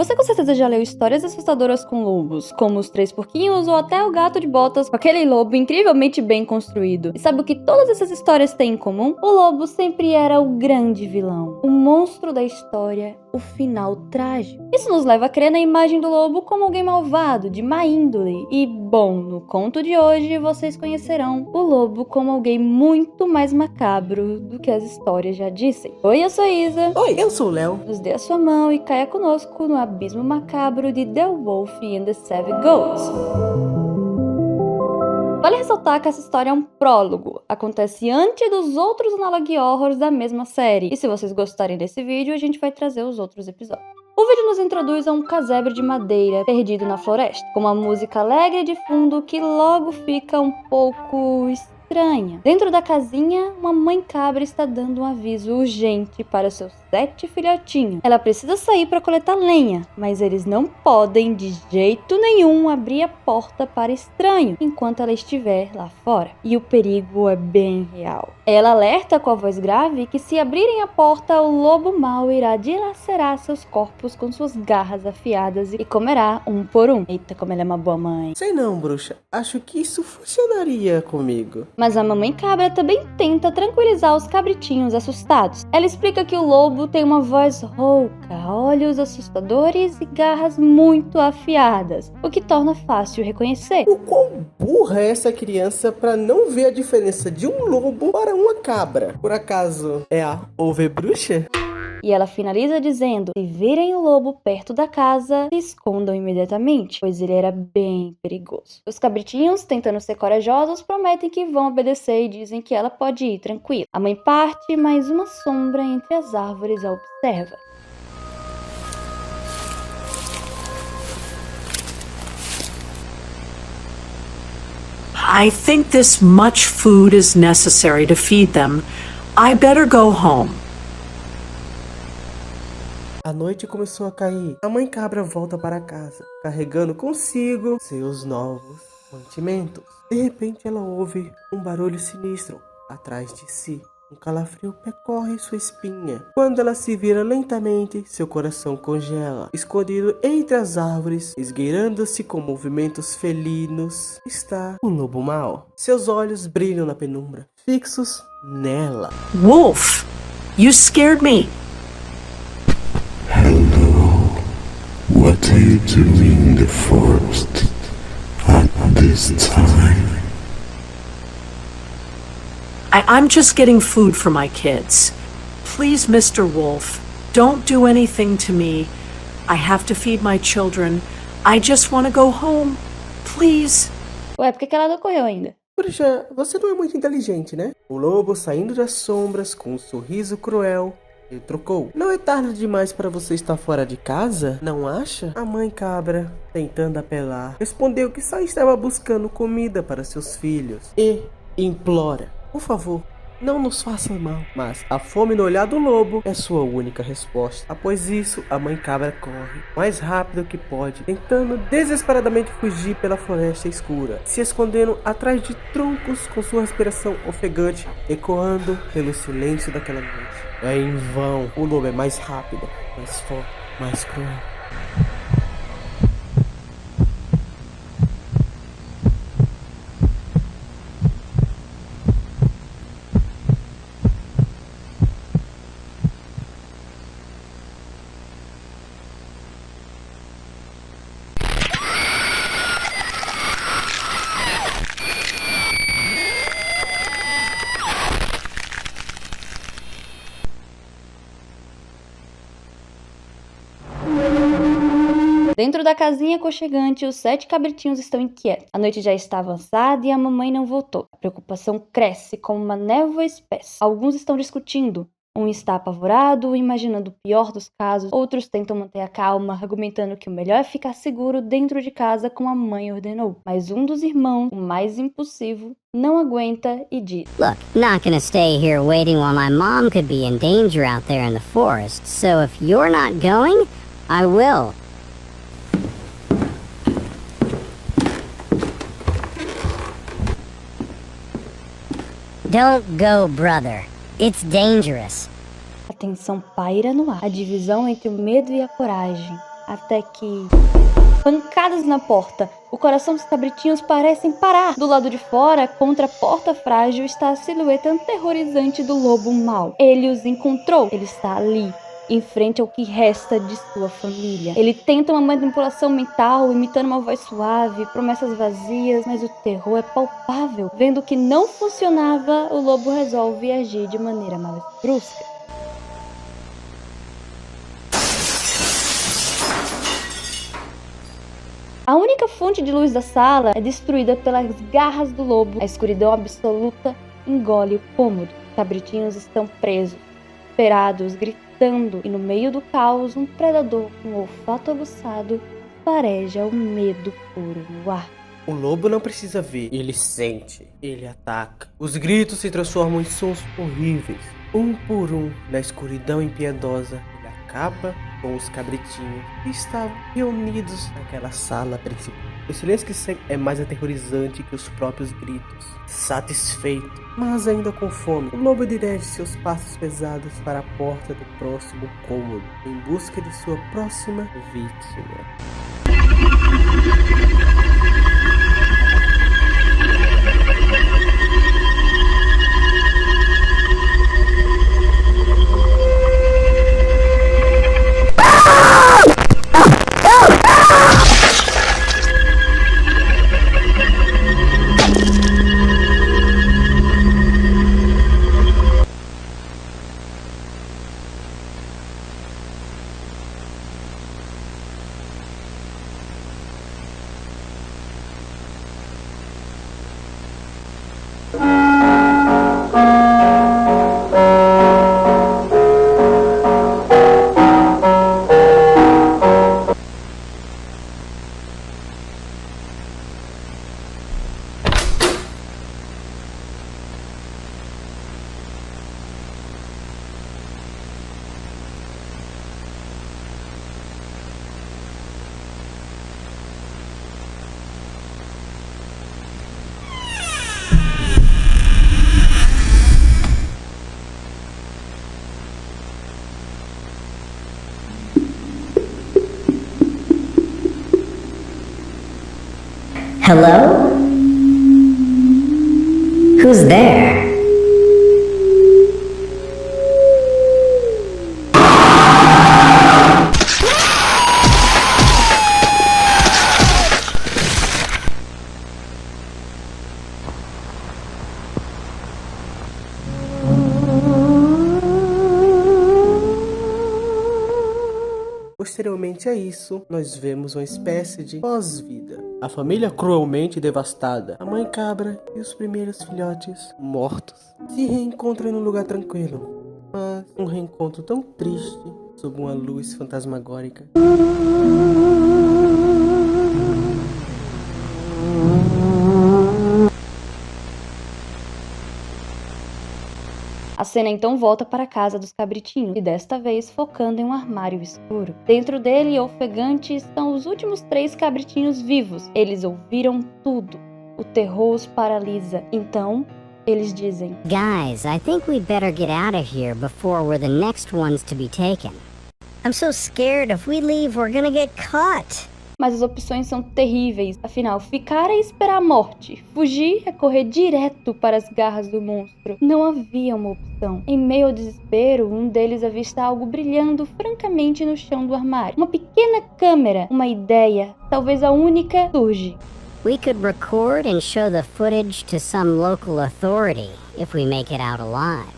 Você com certeza já leu histórias assustadoras com lobos, como os Três Porquinhos ou até o Gato de Botas com aquele lobo incrivelmente bem construído. E sabe o que todas essas histórias têm em comum? O lobo sempre era o grande vilão, o monstro da história, o final trágico. Isso nos leva a crer na imagem do lobo como alguém malvado, de má índole. E, bom, no conto de hoje vocês conhecerão o lobo como alguém muito mais macabro do que as histórias já dissem. Oi, eu sou a Isa. Oi, eu sou o Léo. Nos dê a sua mão e caia conosco no abismo macabro de The Wolf and the Seven Goats. Vale ressaltar que essa história é um prólogo, acontece antes dos outros analog horrors da mesma série, e se vocês gostarem desse vídeo, a gente vai trazer os outros episódios. O vídeo nos introduz a um casebre de madeira perdido na floresta, com uma música alegre de fundo que logo fica um pouco estranha. Dentro da casinha, uma mãe cabra está dando um aviso urgente para seus 7 filhotinhos. Ela precisa sair para coletar lenha, mas eles não podem de jeito nenhum abrir a porta para estranho enquanto ela estiver lá fora. E o perigo é bem real. Ela alerta com a voz grave que se abrirem a porta, o lobo mau irá dilacerar seus corpos com suas garras afiadas e comerá um por um. Eita, como ela é uma boa mãe. Sei não, bruxa. Acho que isso funcionaria comigo. Mas a mamãe cabra também tenta tranquilizar os cabritinhos assustados. Ela explica que o lobo tem uma voz rouca, olhos assustadores e garras muito afiadas, o que torna fácil reconhecer. O quão burra é essa criança pra não ver a diferença de um lobo para uma cabra? Por acaso é a Overbruxa? E ela finaliza dizendo: se virem o lobo perto da casa, se escondam imediatamente, pois ele era bem perigoso. Os cabritinhos, tentando ser corajosos, prometem que vão obedecer e dizem que ela pode ir tranquila. A mãe parte, mas uma sombra entre as árvores a observa. I think this much food is necessary to feed them. I better go home. A noite começou a cair. A mãe cabra volta para casa, carregando consigo seus novos mantimentos. De repente ela ouve um barulho sinistro atrás de si. Um calafrio percorre sua espinha. Quando ela se vira lentamente, seu coração congela. Escondido entre as árvores, esgueirando-se com movimentos felinos, está o lobo mau. Seus olhos brilham na penumbra, fixos nela. Wolf, you scared me. What are you doing in the forest at this time? I'm just getting food for my kids. Please, Mr. Wolf, don't do anything to me. I have to feed my children. I just want to go home. Please. Ué, por que ela não correu ainda? Bruxa, você não é muito inteligente, né? O lobo, saindo das sombras com um sorriso cruel, ele trocou. Não é tarde demais para você estar fora de casa? Não acha? A mãe cabra, tentando apelar, respondeu que só estava buscando comida para seus filhos e implora: por favor, não nos faça mal. Mas a fome no olhar do lobo é sua única resposta. Após isso, a mãe cabra corre o mais rápido que pode, tentando desesperadamente fugir pela floresta escura, se escondendo atrás de troncos com sua respiração ofegante ecoando pelo silêncio daquela noite. É em vão. O lobo é mais rápido, mais forte, mais cruel. Dentro da casinha aconchegante, os 7 cabritinhos estão inquietos. A noite já está avançada e a mamãe não voltou. A preocupação cresce como uma névoa espessa. Alguns estão discutindo. Um está apavorado, imaginando o pior dos casos. Outros tentam manter a calma, argumentando que o melhor é ficar seguro dentro de casa como a mãe ordenou. Mas um dos irmãos, o mais impulsivo, não aguenta e diz: Look, not gonna stay here waiting while my mom could be in danger out there in the forest. So if you're not going, I will. Don't go, brother. It's dangerous. A tensão paira no ar. A divisão entre o medo e a coragem Até que... pancadas na porta. O coração dos cabritinhos parecem parar. Do lado de fora, contra a porta frágil, está a silhueta aterrorizante do lobo mau. Ele os encontrou. Ele está ali, em frente ao que resta de sua família. Ele tenta uma manipulação mental, imitando uma voz suave, promessas vazias, mas o terror é palpável. Vendo que não funcionava, o lobo resolve agir de maneira mais brusca. A única fonte de luz da sala é destruída pelas garras do lobo. A escuridão absoluta engole o cômodo. Os cabritinhos estão presos, desesperados, gritando, e no meio do caos, um predador com olfato aguçado fareja o medo puro no ar. O lobo não precisa ver, ele sente, ele ataca. Os gritos se transformam em sons horríveis. Um por um, na escuridão impiedosa, ele acaba com os cabritinhos que estavam reunidos naquela sala principal. O silêncio que segue é mais aterrorizante que os próprios gritos. Satisfeito, mas ainda com fome, o lobo dirige seus passos pesados para a porta do próximo cômodo, em busca de sua próxima vítima. Hello? Who's there? Posteriormente a isso, nós vemos uma espécie de pós-vida. A família cruelmente devastada, a mãe cabra e os primeiros filhotes mortos se reencontram em um lugar tranquilo, mas um reencontro tão triste sob uma luz fantasmagórica. A cena então volta para a casa dos cabritinhos, e desta vez focando em um armário escuro. Dentro dele, ofegante, estão os últimos 3 cabritinhos vivos. Eles ouviram tudo. O terror os paralisa. Então, eles dizem: Guys, I think we'd better get out of here before we're the next ones to be taken. I'm so scared if we leave, we're gonna get caught. Mas as opções são terríveis. Afinal, ficar é esperar a morte. Fugir é correr direto para as garras do monstro. Não havia uma opção. Em meio ao desespero, um deles avista algo brilhando francamente no chão do armário. Uma pequena câmera. Uma ideia, talvez a única, surge. We could record and show the footage to some local authority if we make it out alive.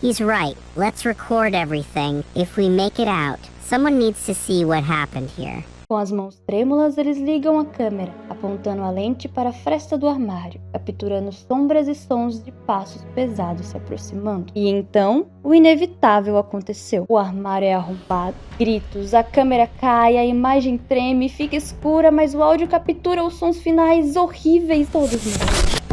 He's right. Let's record everything. If we make it out, someone needs to see what happened here. Com as mãos trêmulas, eles ligam a câmera, apontando a lente para a fresta do armário, capturando sombras e sons de passos pesados se aproximando. E então, o inevitável aconteceu. O armário é arrombado, gritos, a câmera cai, a imagem treme, fica escura, mas o áudio captura os sons finais horríveis, todos morrem.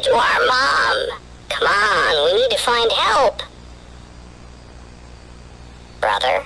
To our mom. Come on, we need to find help. Brother?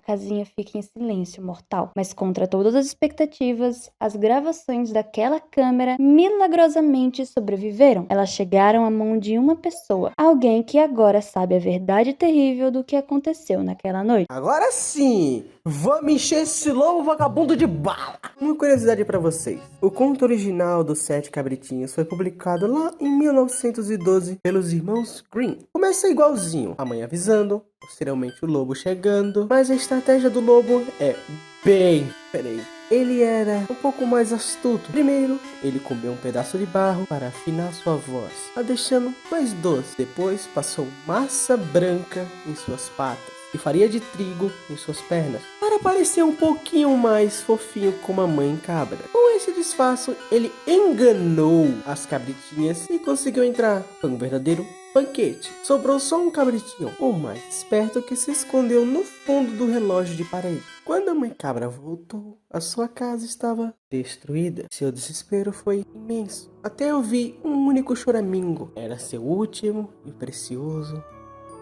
casinha fica em silêncio mortal. Mas contra todas as expectativas, as gravações daquela câmera milagrosamente sobreviveram. Elas chegaram à mão de uma pessoa, alguém que agora sabe a verdade terrível do que aconteceu naquela noite. Agora sim, vamos encher esse lobo vagabundo de bala. Uma curiosidade pra vocês. O conto original dos 7 cabritinhos foi publicado lá em 1912 pelos irmãos Grimm. Começa igualzinho, a mãe avisando, posteriormente o lobo chegando, mas a estratégia do lobo é bem diferente. Ele era um pouco mais astuto. Primeiro, ele comeu um pedaço de barro para afinar sua voz, a deixando mais doce. Depois, passou massa branca em suas patas e farinha de trigo em suas pernas, para parecer um pouquinho mais fofinho como a mãe cabra. Com esse disfarce, ele enganou as cabritinhas e conseguiu entrar. Foi um verdadeiro banquete. Sobrou só um cabritinho, o mais esperto, que se escondeu no fundo do relógio de parede. Quando a mãe cabra voltou, a sua casa estava destruída. Seu desespero foi imenso, até ouvir um único choramingo. Era seu último e precioso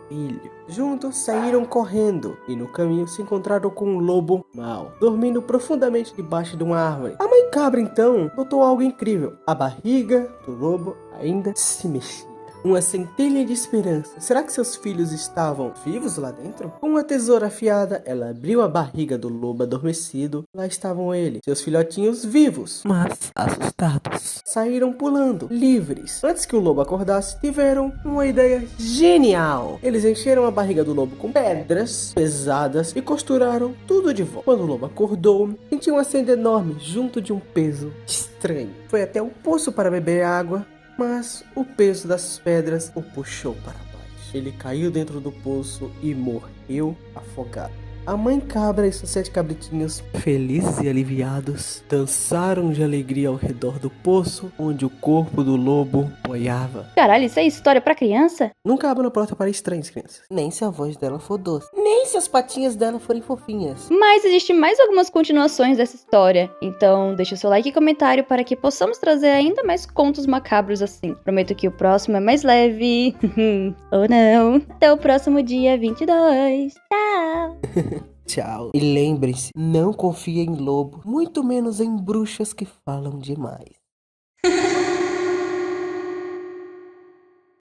filho. Juntos saíram correndo e no caminho se encontraram com um lobo mau, dormindo profundamente debaixo de uma árvore. A mãe cabra então notou algo incrível. A barriga do lobo ainda se mexia. Uma centelha de esperança. Será que seus filhos estavam vivos lá dentro? Com uma tesoura afiada, ela abriu a barriga do lobo adormecido. Lá estavam eles, seus filhotinhos vivos, mas assustados. Saíram pulando, livres. Antes que o lobo acordasse, tiveram uma ideia genial. Eles encheram a barriga do lobo com pedras pesadas e costuraram tudo de volta. Quando o lobo acordou, sentiu uma sede enorme junto de um peso estranho. Foi até o poço para beber água, mas o peso das pedras o puxou para baixo. Ele caiu dentro do poço e morreu afogado. A mãe cabra e seus 7 cabritinhos, felizes e aliviados, dançaram de alegria ao redor do poço onde o corpo do lobo boiava. Caralho, isso é história pra criança? Nunca abra a porta para estranhos, crianças. Nem se a voz dela for doce. Nem se as patinhas dela forem fofinhas. Mas existem mais algumas continuações dessa história, então deixa o seu like e comentário para que possamos trazer ainda mais contos macabros assim. Prometo que o próximo é mais leve, ou não. Até o próximo dia 22. Tchau! Tchau. E lembrem-se, não confie em lobo, muito menos em bruxas que falam demais.